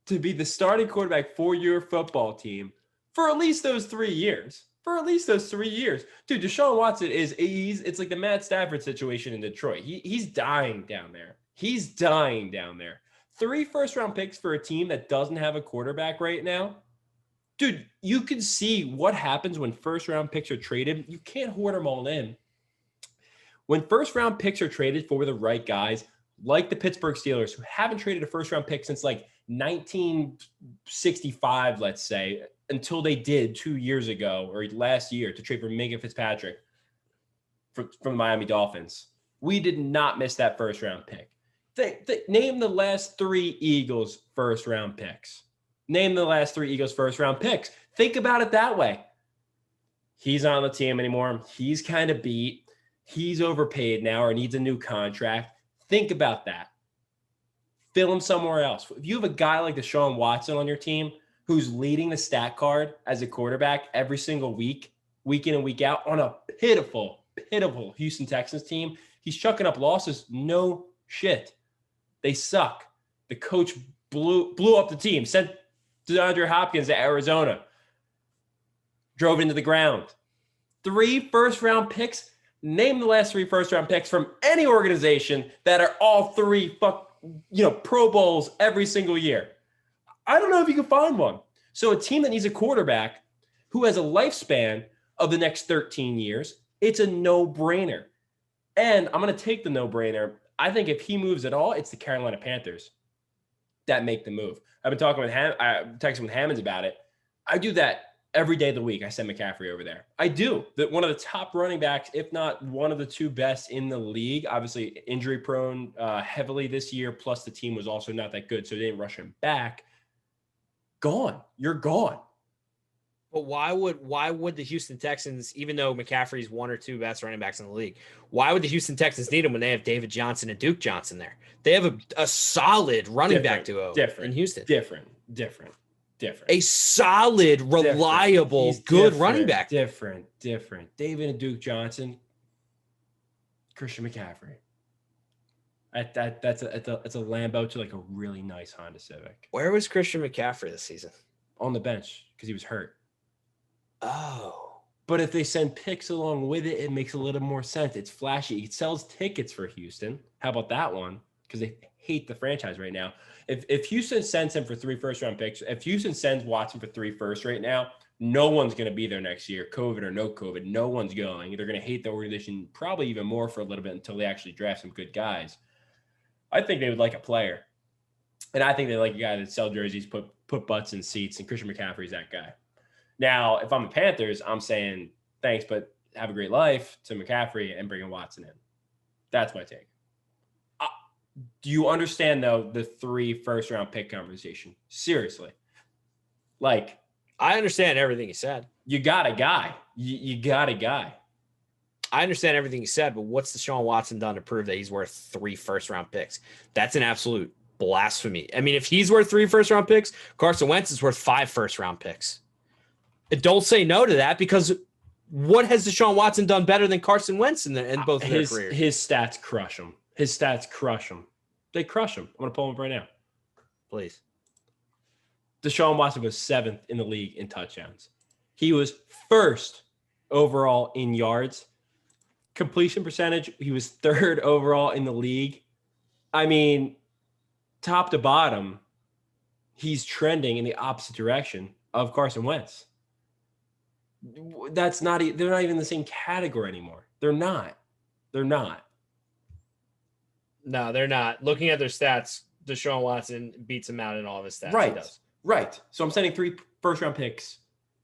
to be the starting quarterback for your football team for at least those 3 years. Dude, Deshaun Watson it's like the Matt Stafford situation in Detroit. He's dying down there. 3 first-round picks for a team that doesn't have a quarterback right now. Dude, you can see what happens when first-round picks are traded. You can't hoard them all in. When first-round picks are traded for the right guys, like the Pittsburgh Steelers, who haven't traded a first-round pick since 1965, let's say, until they did 2 years ago or last year to trade for Minka Fitzpatrick from the Miami Dolphins. We did not miss that first-round pick. Name the last 3 Eagles first-round picks. Think about it that way. He's not on the team anymore. He's kind of beat. He's overpaid now or needs a new contract. Think about that. Fill him somewhere else. If you have a guy like Deshaun Watson on your team who's leading the stat card as a quarterback every single week, week in and week out, on a pitiful Houston Texans team, he's chucking up losses. No shit. They suck. The coach blew up the team, sent DeAndre Hopkins to Arizona, drove into the ground. 3 first-round picks. Name the last 3 first-round picks from any organization that are all 3 Pro Bowls every single year. I don't know if you can find one. So a team that needs a quarterback who has a lifespan of the next 13 years, it's a no-brainer. And I'm going to take the no-brainer. I think if he moves at all, it's the Carolina Panthers that make the move. I've been talking with texting with Hammonds about it. I do that every day of the week. I send McCaffrey over there. I do. One of the top running backs, if not one of the 2 best in the league, obviously injury prone heavily this year. Plus the team was also not that good, so they didn't rush him back. Gone. You're gone. But why would the Houston Texans, even though McCaffrey's 1 or 2 best running backs in the league, why would the Houston Texans need him when they have David Johnson and Duke Johnson there? They have a solid running back duo in Houston. Different. A solid, reliable, good running back. Different. David and Duke Johnson, Christian McCaffrey. That's a Lambo to a really nice Honda Civic. Where was Christian McCaffrey this season? On the bench because he was hurt. Oh. But if they send picks along with it, it makes a little more sense. It's flashy. It sells tickets for Houston. How about that one? Because they hate the franchise right now. If Houston sends him for 3 first-round picks, if Houston sends Watson for 3 first right now, no one's going to be there next year, COVID or no COVID. No one's going. They're going to hate the organization probably even more for a little bit until they actually draft some good guys. I think they would like a player. And I think they like a guy that sell jerseys, put butts in seats, and Christian McCaffrey's that guy. Now, if I'm the Panthers, I'm saying thanks, but have a great life to McCaffrey and bringing Watson in. That's my take. Do you understand, though, the 3 first-round pick conversation? Seriously. I understand everything you said. You got a guy. You got a guy. I understand everything you said, but what's Deshaun Watson done to prove that he's worth 3 first-round picks? That's an absolute blasphemy. I mean, if he's worth 3 first-round picks, Carson Wentz is worth 5 first-round picks. And don't say no to that, because what has Deshaun Watson done better than Carson Wentz in both of their careers? His stats crush him. They crush him. I'm going to pull him up right now. Please. Deshaun Watson was 7th in the league in touchdowns. He was 1st overall in yards. Completion percentage, he was 3rd overall in the league. I mean, top to bottom, he's trending in the opposite direction of Carson Wentz. They're not even in the same category anymore. They're not. No, they're not. Looking at their stats, Deshaun Watson beats him out in all of his stats. Right. He does. Right. So I'm sending 3 first-round picks.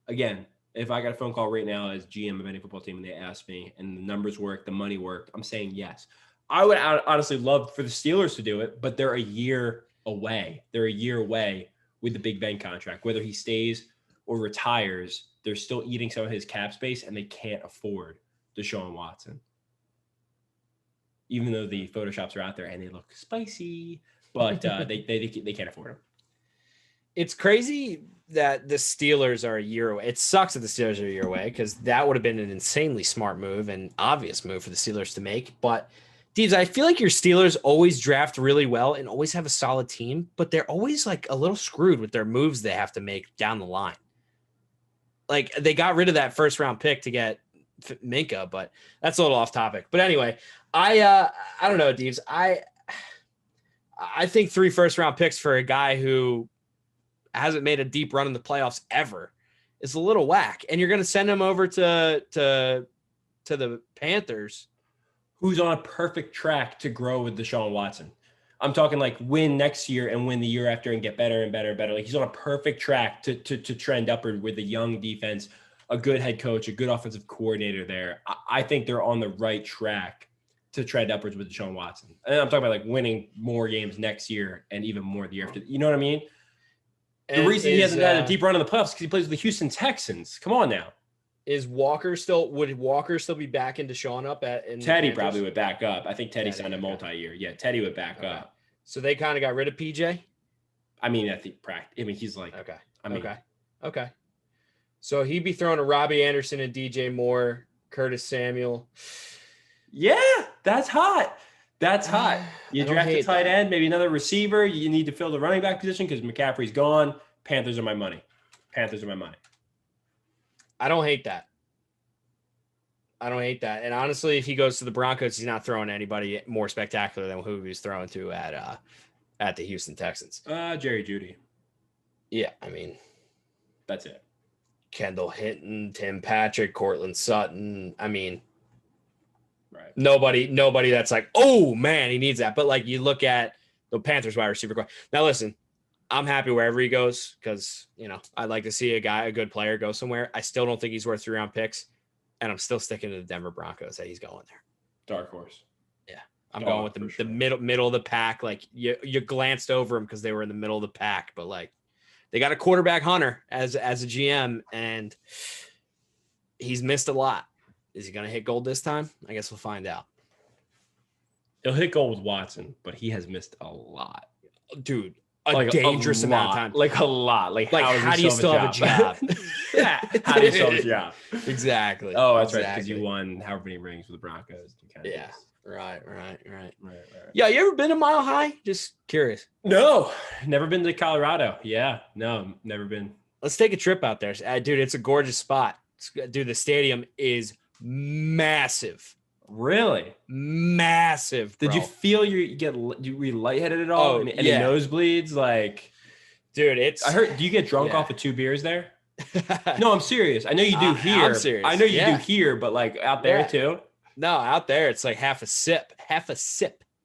Again, if I got a phone call right now as GM of any football team and they ask me and the numbers work, the money worked, I'm saying yes. I would honestly love for the Steelers to do it, but they're a year away. They're a year away with the Big Ben contract. Whether he stays or retires, they're still eating some of his cap space, and they can't afford Deshaun Watson. Even though the Photoshops are out there and they look spicy, but they can't afford him. It's crazy that the Steelers are a year away. It sucks that the Steelers are a year away because that would have been an insanely smart move and obvious move for the Steelers to make. But Deebs, I feel like your Steelers always draft really well and always have a solid team, but they're always like a little screwed with their moves they have to make down the line. Like they got rid of that first round pick to get Minka, but that's a little off topic. But anyway, I don't know, Deebs. I think 3 first round picks for a guy who hasn't made a deep run in the playoffs ever is a little whack. And you're going to send him over to the Panthers, who's on a perfect track to grow with Deshaun Watson. I'm talking like win next year and win the year after and get better and better and better. Like he's on a perfect track to trend upward with a young defense, a good head coach, a good offensive coordinator there. I think they're on the right track to trend upwards with Deshaun Watson. And I'm talking about like winning more games next year and even more the year after. You know what I mean? The reason he hasn't had a deep run in the playoffs is because he plays with the Houston Texans. Come on now. Would Walker still be backing Deshaun up in Teddy probably would back up. I think Teddy signed a multi-year. Yeah, Teddy would back up. So they kind of got rid of PJ? I mean, he's like Okay. So he'd be throwing to Robbie Anderson and DJ Moore, Curtis Samuel. Yeah, that's hot. That's hot. You draft a tight end, maybe another receiver. You need to fill the running back position because McCaffrey's gone. Panthers are my money. I don't hate that. And honestly, if he goes to the Broncos, he's not throwing anybody more spectacular than who he was throwing to at the Houston Texans. Jerry Jeudy. Yeah, I mean, that's it. Kendall Hinton, Tim Patrick, Cortland Sutton. I mean, right. Nobody that's like, oh man, he needs that. But like you look at the Panthers wide receiver core. Now listen, I'm happy wherever he goes because I'd like to see a good player go somewhere. I still don't think he's worth 3-round picks, and I'm still sticking to the Denver Broncos that he's going there. Dark horse. Yeah, I'm going with the middle of the pack. Like you glanced over him because they were in the middle of the pack, but like they got a quarterback hunter as a GM, and he's missed a lot. Is he going to hit gold this time? I guess we'll find out. He'll hit gold with Watson, but he has missed a lot, dude. A dangerous amount of time. Like a lot. Like how do you still have a job? Yeah. How do you still have a job? Exactly. Oh, that's right. Because you won however many rings with the Broncos. Yeah. Right. Yeah. You ever been to Mile High? Just curious. No, never been to Colorado. Yeah. No, never been. Let's take a trip out there. Dude, it's a gorgeous spot. Dude, the stadium is massive. Really? Massive, bro. Did you feel you were lightheaded at all? Any nosebleeds? Like, dude, I heard. Do you get drunk off of 2 beers there? No, I'm serious. I know you do here. I'm serious. I know you do here, but like out there too. No, out there it's like half a sip,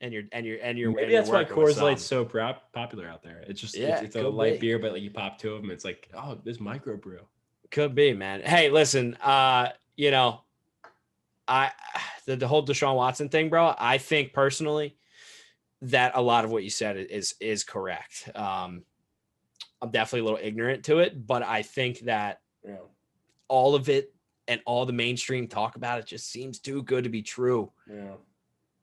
and you're. Maybe that's why Coors Light's so popular out there. It's just it's a light beer, but like you pop 2 of them, it's like this microbrew. Could be, man. Hey, listen, the whole Deshaun Watson thing, bro, I think personally that a lot of what you said is correct. I'm definitely a little ignorant to it, but I think that all of it and all the mainstream talk about it just seems too good to be true. Yeah.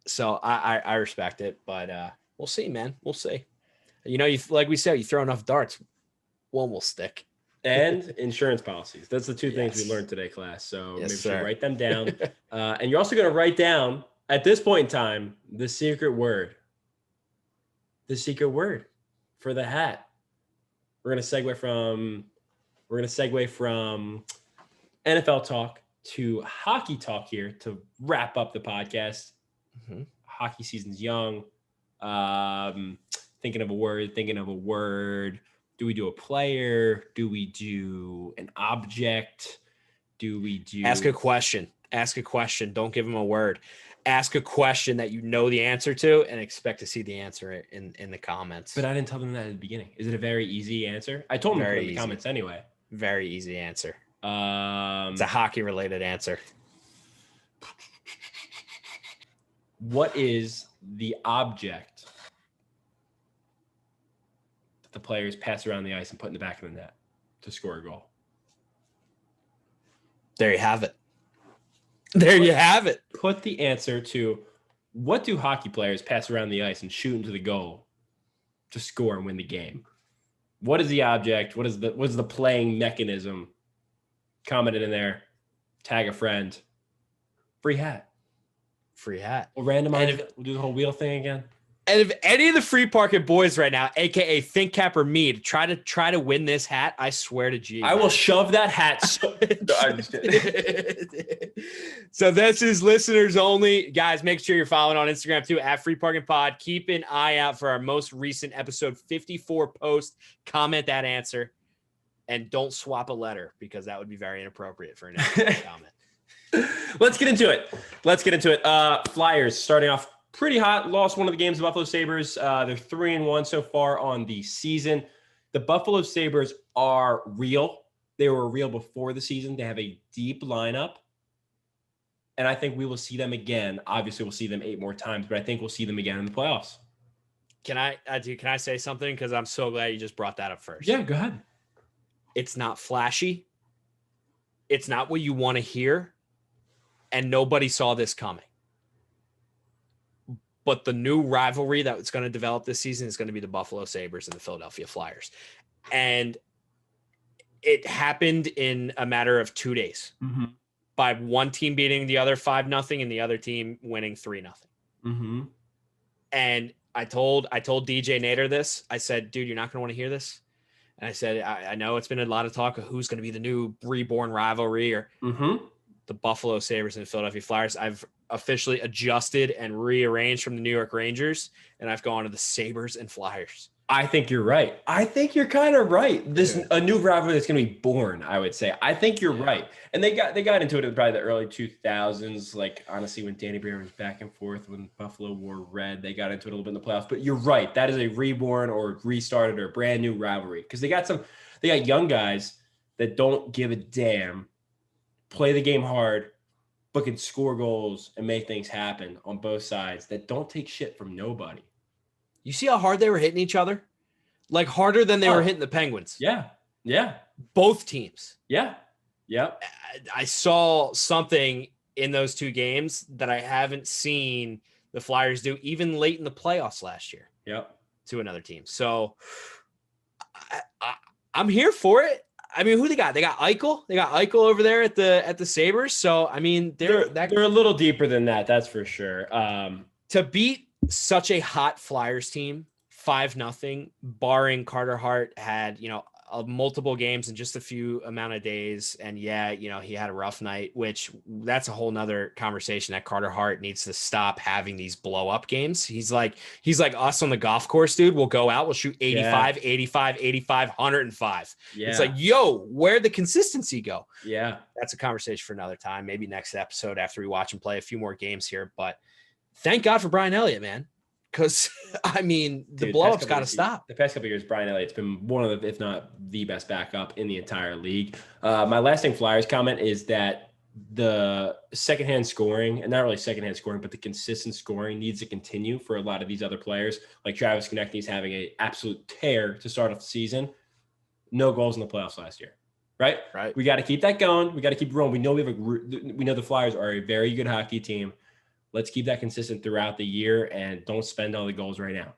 So I respect it, but we'll see, man. We'll see. Like we said, you throw enough darts, one will stick. And insurance policies. That's the 2 things we learned today, class. So maybe you write them down. And you're also going to write down, at this point in time, the secret word. The secret word for the hat. We're going to segue from NFL talk to hockey talk here to wrap up the podcast. Mm-hmm. Hockey season's young. Thinking of a word. Do we do a player? Do we do an object? Do we do... Ask a question. Don't give them a word. Ask a question that you know the answer to and expect to see the answer in the comments. But I didn't tell them that at the beginning. Is it a very easy answer? I told them to put it in the comments anyway. Very easy answer. It's a hockey-related answer. What is the object that the players pass around the ice and put in the back of the net to score a goal? There you have it. You have it. Put the answer to what do hockey players pass around the ice and shoot into the goal to score and win the game? What is the object? What is the playing mechanism? Comment it in there. Tag a friend. Free hat. We'll randomize it. We'll do the whole wheel thing again. And if any of the Free Parking boys right now, aka Think Cap or me, try to win this hat, I swear to G, I will shove that hat. So this is listeners only. Guys, make sure you're following on Instagram too, at Free Parking Pod. Keep an eye out for our most recent episode 54 post. Comment that answer. And don't swap a letter because that would be very inappropriate for an comment. Let's get into it. Flyers starting off pretty hot. Lost one of the games. The Buffalo Sabres. They're 3-1 so far on the season. The Buffalo Sabres are real. They were real before the season. They have a deep lineup. And I think we will see them again. Obviously, we'll see them 8 more times, but I think we'll see them again in the playoffs. Can I say something? Because I'm so glad you just brought that up first. Yeah, go ahead. It's not flashy. It's not what you want to hear. And nobody saw this coming. But the new rivalry that's going to develop this season is going to be the Buffalo Sabres and the Philadelphia Flyers. And it happened in a matter of 2 days by one team beating the other 5-0 and the other team winning 3-0. And I told DJ Nader this. I said, dude, you're not going to want to hear this. And I said, I know it's been a lot of talk of who's going to be the new reborn rivalry or the Buffalo Sabres and the Philadelphia Flyers. I've officially adjusted and rearranged from the New York Rangers, and I've gone to the Sabres and Flyers. I think you're right. I think you're kind of right. A new rivalry that's going to be born, I would say. I think you're right. And they got into it in probably the early 2000s. Like, honestly, when Danny Briere was back and forth, when Buffalo wore red, they got into it a little bit in the playoffs. But you're right. That is a reborn or restarted or brand new rivalry. Because they got young guys that don't give a damn, play the game hard, but can score goals and make things happen on both sides that don't take shit from nobody. You see how hard they were hitting each other? Like harder than they were hitting the Penguins. Yeah. Yeah. Both teams. Yeah. Yeah. I saw something in those 2 games that I haven't seen the Flyers do even late in the playoffs last year. Yep. To another team. So I'm here for it. I mean, who they got? They got Eichel. They got Eichel over there at the Sabres. So I mean, they're a little deeper than that. That's for sure. To beat such a hot Flyers team, 5-0, barring Carter Hart had, multiple games in just a few amount of days. And he had a rough night, which that's a whole nother conversation that Carter Hart needs to stop having these blow up games. He's like us on the golf course, dude. We'll go out, we'll shoot 85, 105. Yeah. It's like, yo, where'd the consistency go? Yeah. That's a conversation for another time. Maybe next episode after we watch him play a few more games here, but thank God for Brian Elliott, man. Because, I mean, the blow-up's got to stop. The past couple of years, Brian Elliott's been one of the, if not the best backup in the entire league. My lasting Flyers comment is that the secondhand scoring, and not really secondhand scoring, but the consistent scoring needs to continue for a lot of these other players. Like Travis Konechny's having an absolute tear to start off the season. No goals in the playoffs last year. Right? We got to keep that going. We got to keep rolling. We know the Flyers are a very good hockey team. Let's keep that consistent throughout the year and don't spend all the goals right now.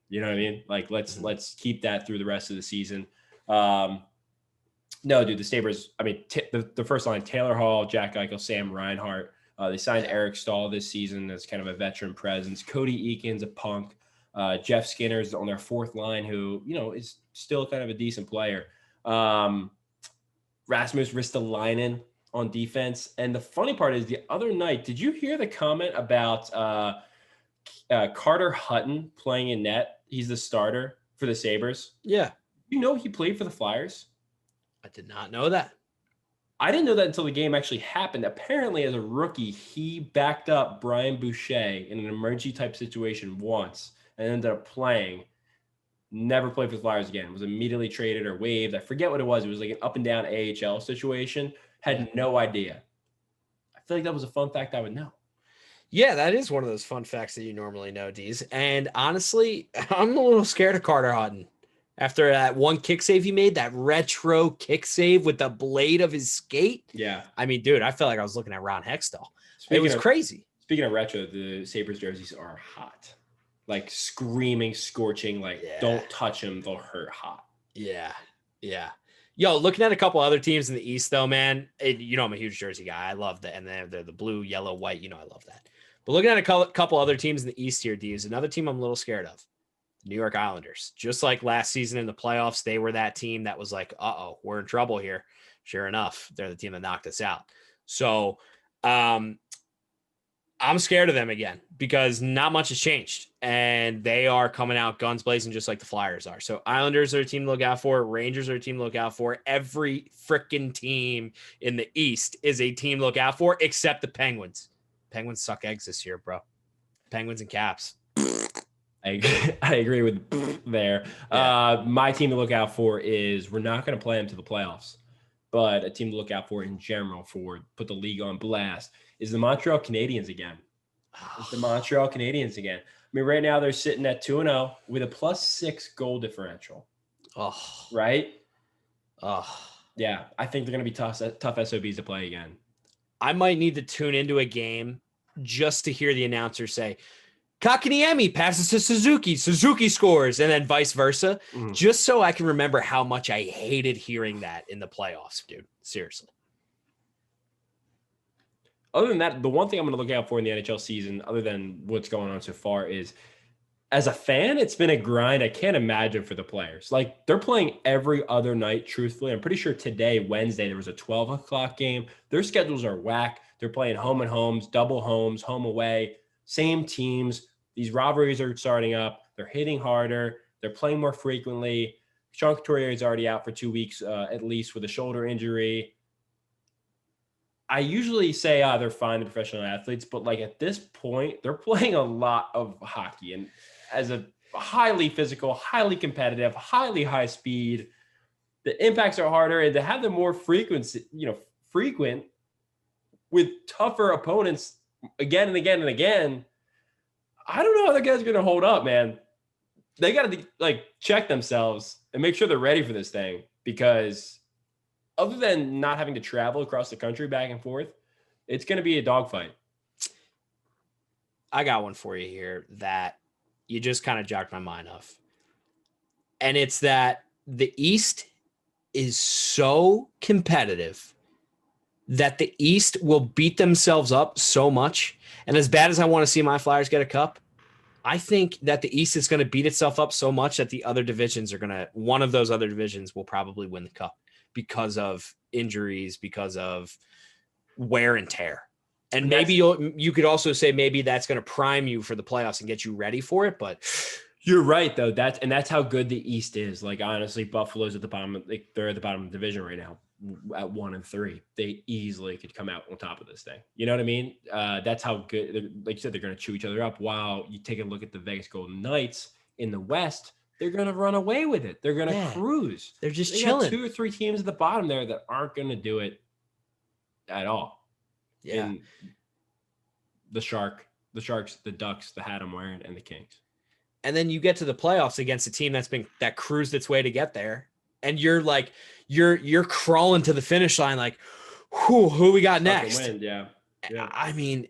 You know what I mean? Like let's keep that through the rest of the season. No, dude, the Sabres, I mean, the first line, Taylor Hall, Jack Eichel, Sam Reinhart. They signed Eric Stahl this season as kind of a veteran presence. Cody Eakin's a punk. Jeff Skinner's on their 4th line, who, is still kind of a decent player. Rasmus Ristolainen on defense. And the funny part is the other night, did you hear the comment about Carter Hutton playing in net He's the starter for the Sabres. Yeah. You know he played for the Flyers? I did not know that. I didn't know that until the game actually happened. Apparently, as a rookie, he backed up Brian Boucher in an emergency type situation once and ended up playing. Never played for the Flyers again. Was immediately traded or waived. I forget what it was. It was like an up and down AHL situation. Had no idea. I feel like that was a fun fact I would know. Yeah, that is one of those fun facts that you normally know, Dees. And honestly, I'm a little scared of Carter Hutton. After that one kick save he made, that retro kick save with the blade of his skate. Yeah. I mean, dude, I felt like I was looking at Ron Hextall. It was crazy. Speaking of retro, the Sabres jerseys are hot. Like screaming, scorching, don't touch them, they'll hurt hot. Yeah. Yeah. Yo, looking at a couple other teams in the East, though, man, I'm a huge jersey guy. I love that. And they're the blue, yellow, white. I love that. But looking at a couple other teams in the East here, D, is another team I'm a little scared of. The New York Islanders. Just like last season in the playoffs, they were that team that was like, uh-oh, we're in trouble here. Sure enough, they're the team that knocked us out. So I'm scared of them again because not much has changed. And they are coming out guns blazing just like the Flyers are. So Islanders are a team to look out for. Rangers are a team to look out for. Every freaking team in the East is a team to look out for except the Penguins. Penguins suck eggs this year, bro. Penguins and Caps. I agree with there. Yeah. My team to look out for is we're not going to play them to the playoffs, but a team to look out for in general for put the league on blast is the Montreal Canadiens again. It's the Montreal Canadiens again. I mean, right now they're sitting at 2-0 with a +6 goal differential. Oh, right. Oh, yeah. I think they're going to be tough SOBs to play again. I might need to tune into a game just to hear the announcer say, Kakaniemi passes to Suzuki. Suzuki scores, and then vice versa, just so I can remember how much I hated hearing that in the playoffs, dude. Seriously. Other than that, the one thing I'm going to look out for in the NHL season, other than what's going on so far, is as a fan, it's been a grind. I can't imagine for the players. Like, they're playing every other night, truthfully. I'm pretty sure today, Wednesday, there was a 12 o'clock game. Their schedules are whack. They're playing home and homes, double homes, home away, same teams. These rivalries are starting up. They're hitting harder. They're playing more frequently. Sean Couturier is already out for 2 weeks, at least, with a shoulder injury. I usually say, they're fine, the professional athletes, but like at this point, they're playing a lot of hockey, and as a highly physical, highly competitive, highly high speed, the impacts are harder, and to have them more frequent with tougher opponents again and again and again, I don't know how the guys are going to hold up, man. They got to check themselves and make sure they're ready for this thing, because other than not having to travel across the country back and forth, it's going to be a dogfight. I got one for you here that you just kind of jogged my mind off. And it's that the East is so competitive that the East will beat themselves up so much. And as bad as I want to see my Flyers get a cup, I think that the East is going to beat itself up so much that the other divisions one of those other divisions will probably win the cup because of injuries, because of wear and tear. And maybe you could also say maybe that's going to prime you for the playoffs and get you ready for it. But you're right, though. That's how good the East is. Like, honestly, Buffalo's at the bottom. They're at the bottom of the division right now at 1-3. They easily could come out on top of this thing. You know what I mean? That's how good. Like you said, they're going to chew each other up. While you take a look at the Vegas Golden Knights in the West, they're going to run away with it. They're going to cruise. They're just chilling. 2 or 3 teams at the bottom there that aren't going to do it at all. Yeah. And the Sharks, the Ducks, the hat I'm wearing, and the Kings. And then you get to the playoffs against a team that cruised its way to get there. And you're like, you're crawling to the finish line like, who we got next? Yeah. I mean,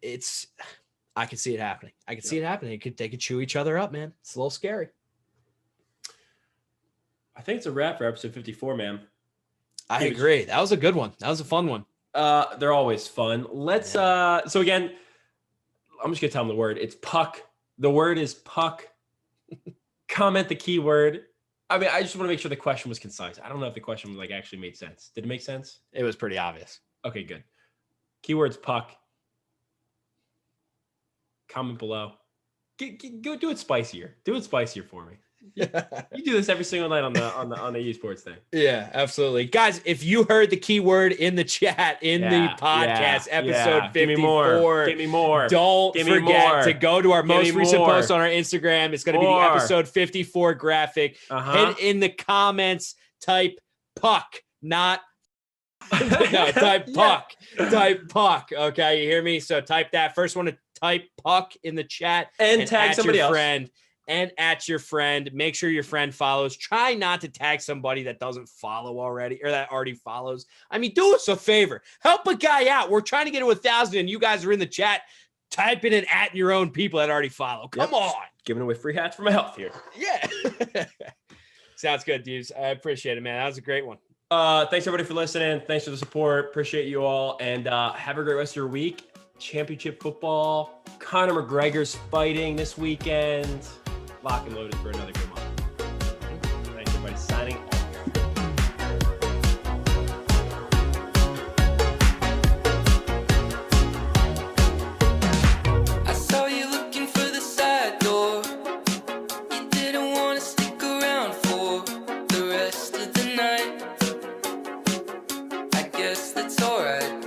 I can see it happening. I can see it happening. They could chew each other up, man. It's a little scary. I think it's a wrap for episode 54, man. I agree. That was a good one. That was a fun one. They're always fun. Let's so again, I'm just gonna tell them the word. It's puck. The word is puck. Comment the keyword. I mean, I just want to make sure the question was concise. I don't know if the question actually made sense. Did it make sense? It was pretty obvious. Okay, good. Keyword's puck. Comment below. Go do it spicier. Do it spicier for me. You do this every single night on the esports thing. Yeah, absolutely. Guys, if you heard the keyword in the chat in the podcast episode 54, give me more. Don't forget to go to our most recent post on our Instagram. It's going to be the episode 54 graphic. Hit in the comments, type puck, not no, type puck. Type puck. Okay, you hear me? So type that. First one to type puck in the chat and tag somebody else. Friend. And at your friend, make sure your friend follows. Try not to tag somebody that doesn't follow already or that already follows. I mean, do us a favor. Help a guy out. We're trying to get to 1,000 and you guys are in the chat. Type it in at your own people that already follow. Come on. Giving away free hats for my health here. Yeah. Sounds good, dudes. I appreciate it, man. That was a great one. Thanks, everybody, for listening. Thanks for the support. Appreciate you all. And have a great rest of your week. Championship football. Conor McGregor's fighting this weekend. Lock and loaded for another good one. Thanks, everybody. Signing off. I saw you looking for the side door. You didn't want to stick around for the rest of the night. I guess that's alright.